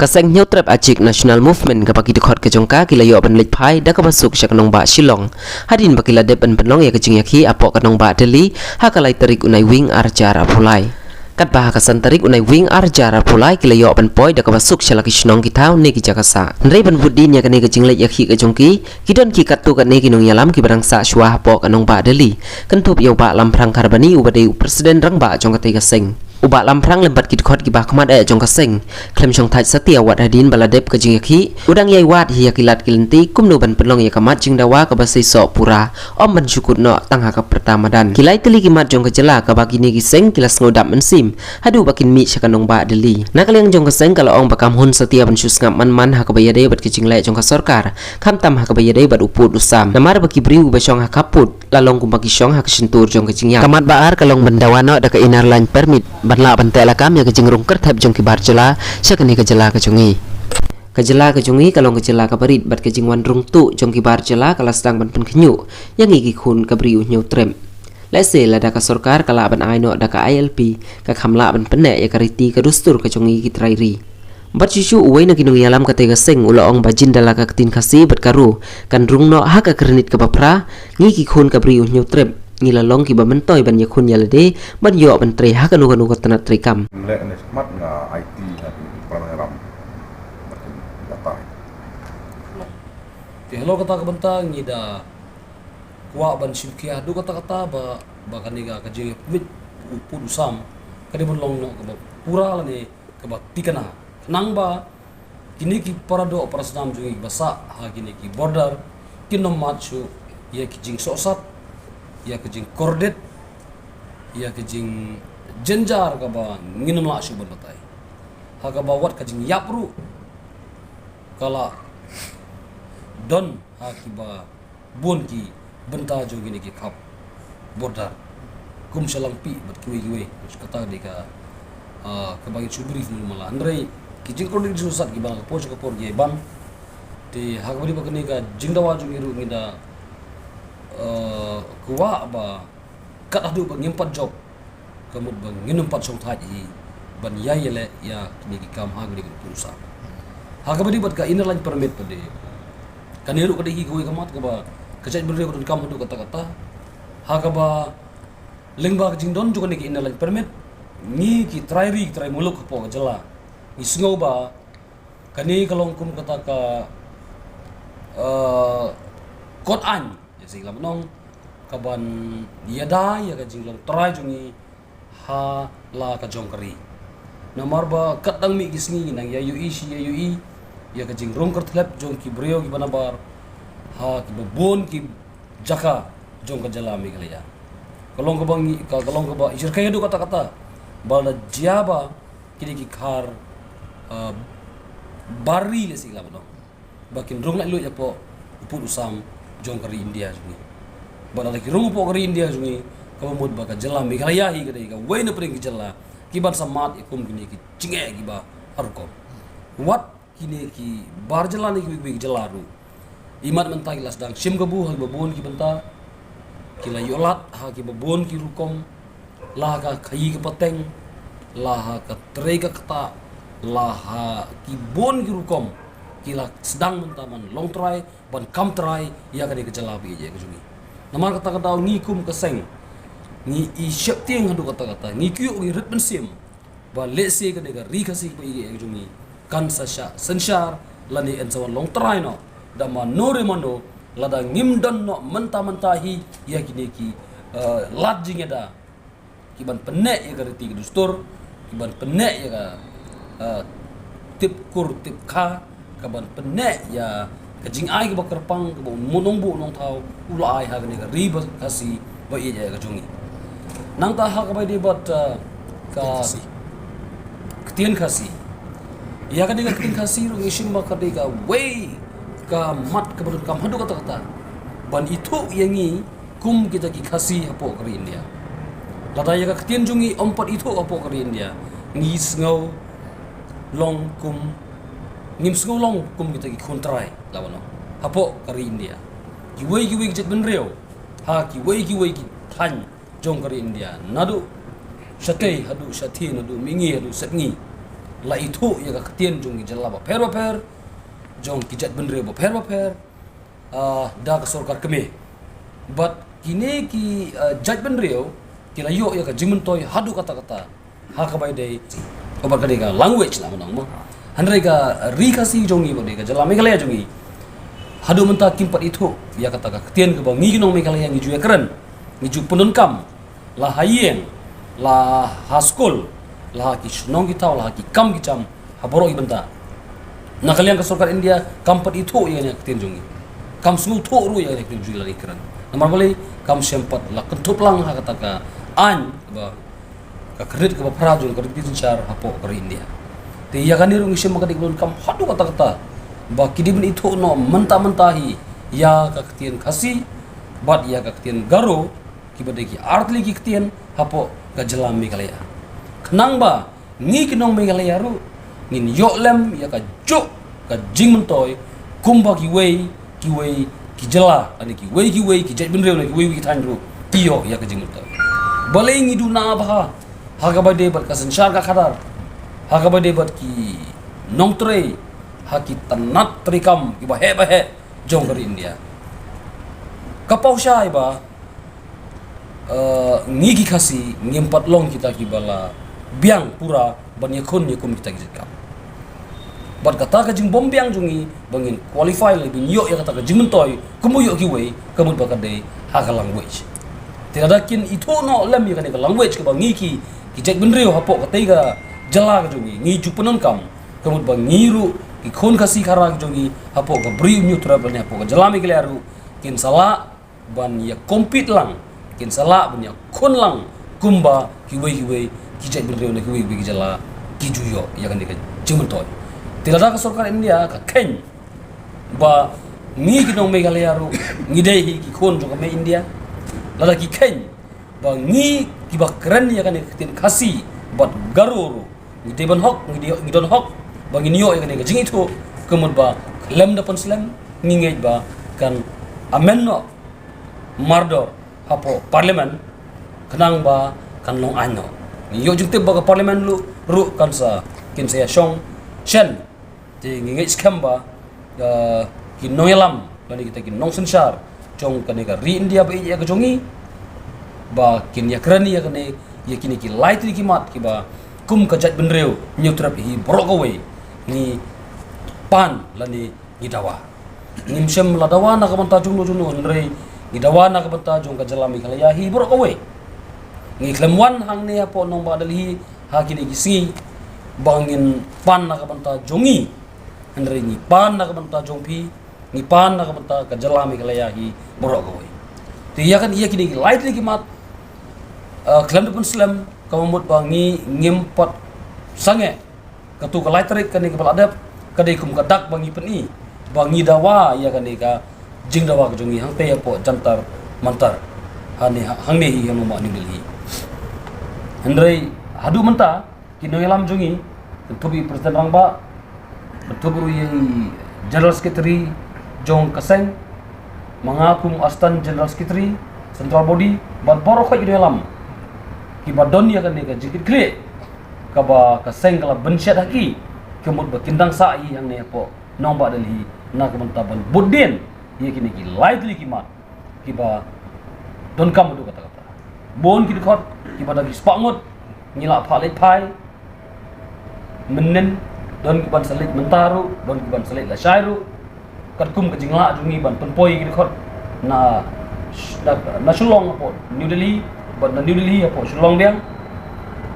Kaseng nyau trap Acik National Movement kapaki dekhot ke jongka kila yo ban lej phai da ka basuk sya kanong ba Shillong hadin bakila de ban penong ya kejing yakhi apok kanong ba Delhi hakalai tarik unai wing arjara pulai kat bah kasan tarik unai wing arjara pulai kila yo ban poi da ka basuk sya laki shnong ki thau ne ki jakasa nrei ban budin ya kane kejing lej yakhi ke jongki kidon ki katu kat ne kinong yalam ki barang sa shwa apok kanong ba Delhi kentup yo ba lam prang karbani ubade presiden rang ba jong katai kaseng Ubak lamprang lembat kit khot ki bah khamat jong kaseng klem jong thaj satia wat hadin baladep ke jing yakhi udang yai wat hi yakilat kilenti kumno ban penlong ya kamat jing dawa ka basai so pura om ban syukut no tangha ka pertama dan kilai teli kimat jong ka jela ka bagi ni giseng kilas ngodap mensim hadu bakin mi syakanong ba Delhi nakaliang jong kaseng kalau ong bakam hun satia ban syus ngap man ha ka bayade bat ke jing lai jong ka sarkar kham tam ha ka bayade bat uput usam namar baki briu ba syong ha kaput lalong kum bagi syong ha kesentur jong ka jing ya kamat baar kalong bendawano da ka inar line permit banla bantai lakam ya kejing rungker thap jong ki bar jela syakani kejela kejungi kalong kejela ka barit bat kejing wan rung tu jong ki bar jela kala sedang ban pen khnyu yang igi khun ka briu nyau trem lese la da ka sarkar kala ban aino da ka ILP ka khamla ban penne ya kariti ka dustur ka jongi ki trairi bat cucu uwai na kinung yalam ka tega seng ula ong bajin dala ka ketin kasi bat karu kan rung no ha ka kernit ka bapra ngiki khun ka briu nyau trem ngila long ki ba mentoy ban yakun yalade ban yo ban tre ha kanu kanu tanat tre kam le ne smat nga IT na parang ram data ti hello kata ka bantang ngida wa ban simkia du kata ba kaniga ka je mit pud usam kadi bon long no ka pura la ne ka ba tikana nang ba kini ki parado operasnam jungi basa ha kini ki border kinom machu ye ki jing sosat ya kejing kordet ya kejing jenjar ka ba nginum la shu batai ha ka ba wat kejing yapru kala don ha ki ba bon ki benta jo gini ki khap border kum salang pi bat kiwe kata de ka bagi subri fun mala andre kejing kordet susat ki ba ko ka por ge ban te ha ka bari ba kene ka jingdawa jo ngiru ngida kuwa ba kat adu ba ngimpat job kamut ba nginum pat song thaji ban yayele ya kini kam ha gni kusa ha ka badi bat ka inner line permit pade kaniru ka degi kuwi kamat ka ba kacai berde ko kam adu kata ha ka ba lengba jing don juga ni inner line permit ni ki try muluk po jela ni sngo ba kani kalong kum kata ka kot an singlam nong kaban yada ya ka jinglong try jungi ha la ka jongkari namar ba katang mi gisngi nang ya yui ya ka jingrong kertlep jong ki brio ki banabar ha ki bon ki jaka jong ka jalami kalaya kalong ka ba isir kaya do kata bala jiaba kini ki khar bari le singlam nong bakin rong la lu ya po uput usam jong kari India jungi bala lagi rungu po kari India jungi kamud baka jela meghalaya hi kadai ka waina pring jela kiban samat ikum kini ki cinge ki ba arko wat kini ki bar jela ni ki jela ru imat menta kilas dang sim gabu ha babon ki benta kila yolat ha ki babon ki rukom la ka khai ki pateng la ha ka tre ka kata la ha ki bon ki rukom kila sedang mentaman long try ban kam try ya kade ke jalabi je ke jungi namar kata ngi kum keseng ngi i syap tieng hadu kata ngi kyu ngi rit bensim ba lese kade ga ri khasi pe ke jungi kan sasha senshar lani en sawan long try no dama nore mano lada ngim don no menta hi ya kini ki lat jinge da kiban penek ya gariti ke dustur kiban penek ya ka tip kur tip kha kaban penek ya kajing ai ke bakar pang ke monong bu nong thau ula ai ha ne ka riba kasi ba ye ja ka jungi nang ta ha ka bai de bat ka ketien kasi ya ka de ka ketien kasi ru ngisim ba ka de ka wei ka mat ka badut kam hadu kata ban itu yangi kum kita ki kasi apo ka India lada ya ka ketien jungi ompat itu apo ka India ngi sngau long kum ngim sngolong kum kita ki kontrai lawano hapo kari India ki wei jet benreo ha ki wei ki than jong kari India nadu Syatay hadu syati nadu mingi hadu setngi la itu ya ka ketien jong ki jalla ba per jong ki jat benre ba per da ka sorkar keme but kini ki jat benre ki la yo ya ka jimentoy hadu kata-kata ha ka bai dei obar ka dei ka language la manang mo handai ka rikasi jongi ba dei ka jalla Meghalaya jongi hadu menta kimpat itu ya kata ka ketien ke ba ngi nong Meghalaya ngi ju ya keren ngi ju penunkam la hayeng la haskul la ki nong ki taw la ki kam ki cham haboro i benta na kalian ka sorkar India kampat itu ya ne ketien jongi kam smu tho ru ya ne ketien ju la keren namar bali kam sempat la kentup lang ha kata ka an ba ka kredit ka pra jong kredit char hapo ka India te ya kan iru ngi sem ka diklon kam hadu kata-kata ba kidibin itu no mentah-mentahi ya ka ketien kasi bat ya ka ketien garo ki badeki artli ki ketien hapo ka jelam Meghalaya kenang ba ngi kinong Meghalaya ru ngin yoklem ya ka jo ka jing mentoy kumba ki wei ki jela ani ki wei ki jat benrew ki wei ki tanru tiyo ya ka jing mentoy balai ngi du na ba ha ka bade bat ka sanshar ka khadar ha ka bade bat ki nong tre haki tanat trikam ki ba he jong dari India kapau syai ba ngigi kasi ngimpat long kita ki bala biang pura ban yakun kita ki bat kata ka jing bom biang jungi bangin qualify lebih yo ya kata ka jing mentoy kumu yo ki wei kamun ba kadai haka language tidak ada kin itu no lem ya kan ka language ka bangi ki jek benreu hapo ka teiga jala ka jungi ngi jupunon kam kamun ba ngiru ikon kasi karang jongi hapo ka bri new travel ni hapo ka jalami gelaru kin sala ban ya compete lang kin sala ban ya kon lang kumba kiwe ki jai benreu na kiwe ki jala ki juyo ya kan ka jimentoy tilada ka sorkar India ka ken ba ngi ki nong Meghalaya ru ngi dei ki kon jo ka me India lada ki ken ba ngi ki ba keren ya kan tin kasi bat garuru ngi deban hok ngi don hok bangin yo yang ka jing itu kemud ba lem da slam ngingej ba kan amenno mardo hapo parlimen kenang ba kan long ano yo jung ba ka parlimen lu ru kan sa kin saya shong shen ti ngingej skam ba ki noyelam bani kita ki nong sensar jong kan ka ri India ba ya ka jongi ba kin ya krani ya kan ya kini ki light ki mat ki ba kum ka jat benreu nyutrap hi brokowe ni pan lani gidawa ngim sem la dawa na ka banta jung jung nrei gidawa na ka banta jung ka jala Meghalaya hi bro kowe ngi klemwan hang ne po nong ba dalhi ha kini gisi bangin pan na ka banta jongi nrei ni pan na ka banta jong pi ni pan na ka banta ka jala Meghalaya hi bro kowe ti ya kan iya kini light lagi mat klem pun slam kamut bangi ngimpat sange katu ka lightrik kan ka adap kadai kum kadak bangi peni bangi dawa ya kan ka jing dawa ka jongi hang te po jantar mantar hang ne hi hang ma ni Delhi handrai hadu menta kino elam jongi tubi presiden rangba tuburu ye general secretary jong kaseng mangakum astan general secretary central body ban boro kho kino elam ki badon ya kan ka jikit kle kaba kaseng kala bensyat haki kemud bakindang sai yang ne po nomba Delhi na kemantaban budin ye kini ki light li kimat kiba don kam du kata bon ki khot kiba dagi spangot ngila phalet phai menen don ki ban salit mentaru don ki ban salit la shairu kat kum ka jingla jungi ban penpoi ki khot na shulong po New Delhi ban New Delhi po shulong biang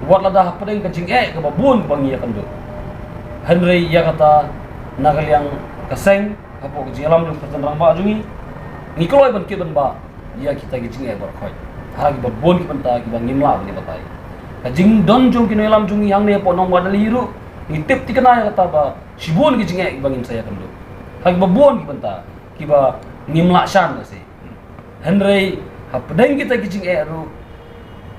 buat ladah pedeng kencing ke babun bangi ya kandu Henry ya kata nagal yang kaseng apa ke jalam lu pertenang ba jungi ngikoloi ban ke ban ba ya kita kencing bar khoi hagi babun ki banta ki bangim la ni batai kajing don jong ki nelam jungi yang ne po nong wadali ru ni tip tikana ya kata ba sibun kencing bangim saya kandu hagi babun ki banta ki ba ngimla shan se Henry ha pedeng kita kencing ru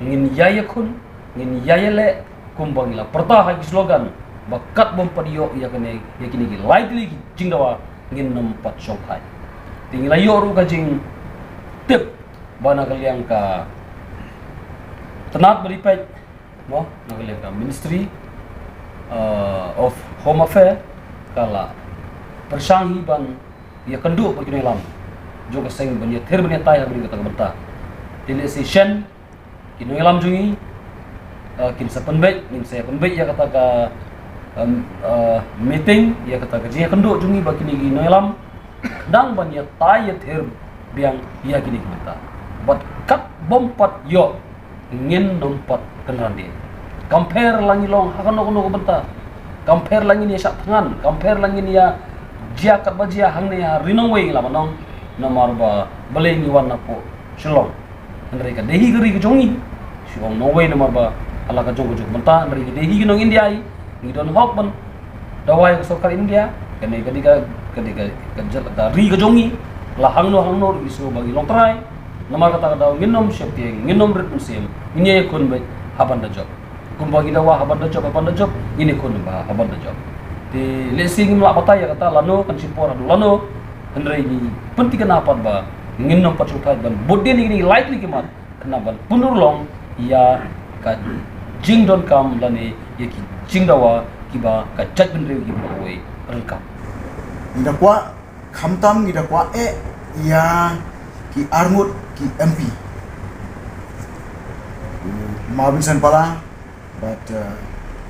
ngin yaya kun ngin yayele kumbang la perta hagi slogan bakat bom padio ya kene ya kini ki lightly jing dawa ngin nempat songkai tinggal yo ru kajing tip bana kalian ka tenat beripet mo na kalian ka ministry of Home Affairs kala persanghi ban ia kenduk bagi lam juga seng ban ia ther ban ia tai bagi kata benta dile si shen kini lam jungi kin sa penbet min saya penbet ia kata ka meeting ia kata ka dia kenduk jungi bagi ni lam dang ban ia tai ia ther biang ia kini benta bat kat bompat yo ngin dompat kenrandi compare langi long hakan benta compare langi ni sak tangan compare langi ni ya jia kat bajia hang ni ya rinong wei la manong nomor ba baleng ni warna po shilong andai ka dehi geri ke jongi shilong no wei nomor ba ala ka jong jong benta andai dehi ke nong India ai ni don hok ban dawai ke sokar India kene ka dari ke jongi la hang no isu bagi long trai nomor kata daw nginom sheptieng nginom rit musim ini kun ba haban da job kun bagi dawa haban da job ini kun ba haban da job di lesing melak batai ya kata lano kan sipor adu lano hendrai ni penting kenapa ba nginom pacukai ban bodin ini likely kimat kenapa punur long ya ka jing don kam lani ya ki jing dawa kiba ka jat bendri kiba wei rengkap ida kwa khamtam ida kwa ya ki armut ki MP Mabinsan pala but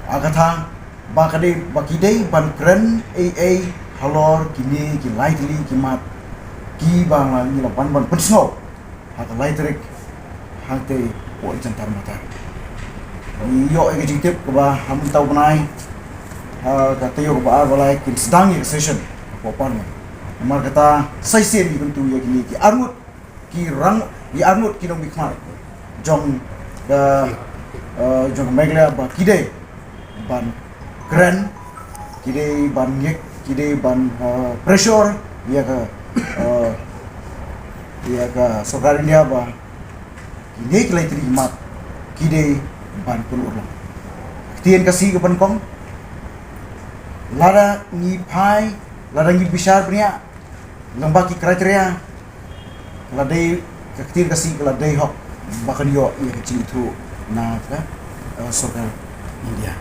agatha bakade bakidei ban kren AA halor kini ki lightly ki mat ki bang la ni la ban pensno hata lightrik hante po jantar mata yo e jitip ko ba ham tau banai ka tayo ba balai kin sedang ye session ko pan mar kata sai sen ni bentu ye kini ki armut ki rang ki armut ki dong bikmar jong da jong megla ba kide ban kren kide ban ngek kide ban pressure ya ka sokar India ba kide kelai terima kide ban pun ulang tien kasih ke penkong lara ni pai lara ni besar punya lembaki kriteria ladai ketien kasih ladai hok bahkan yo ya kecil itu na ka sokar India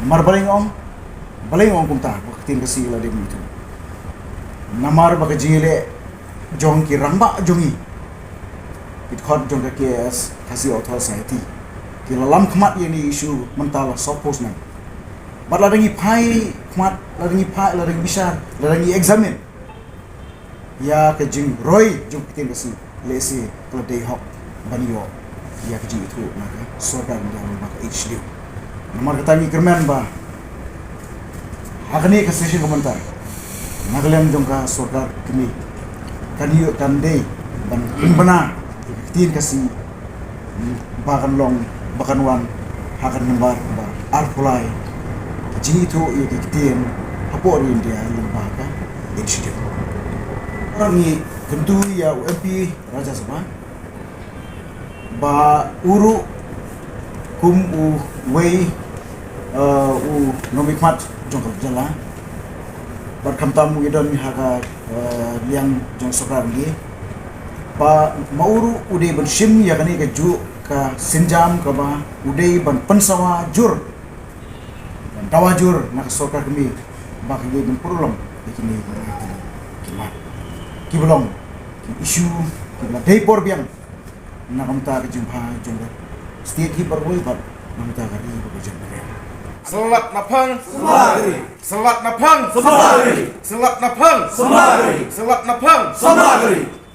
mar baling ong kumta ketien kasih ladai itu namar baka jile jong ki rangba jongi it khot jong ka KS kasih author society ki lalam khmat ye ni issue mentala suppose na bar ladangi pai khmat ladangi bisar ladangi examine ya ke jing roy jong ketien kasih lesi keledai hok banyo ya ke jing itu maka sorgan yang maka HDU nomor ketangi kermen ba hakni ke session komentar nagalem jongka sorgar kini kaniyo kandei ban bana tin kasi bakan long bakan wan hakan nembar ba arpulai jing itu ya kitin hapo rin dia lembaga HDU orang ni tentu ya UMP Raja Sabah ba uru kum u wei u nomikmat jongkar jala berkam tamu idon haka liang jong sokar ni ba mauru ude ban shim ya kani ka ju ka sinjam ka ba ude ban pensawa jur ban tawajur nak sokar kami ba ka ban purulong ikini kimat kibolong isu kibla depor biang nakamta ka jumpa jongga setiap ki berwoi bat namta ka ri ba jongga Selat napang Somali, selat napang Somali, selat napang Somali, selat napang Somali.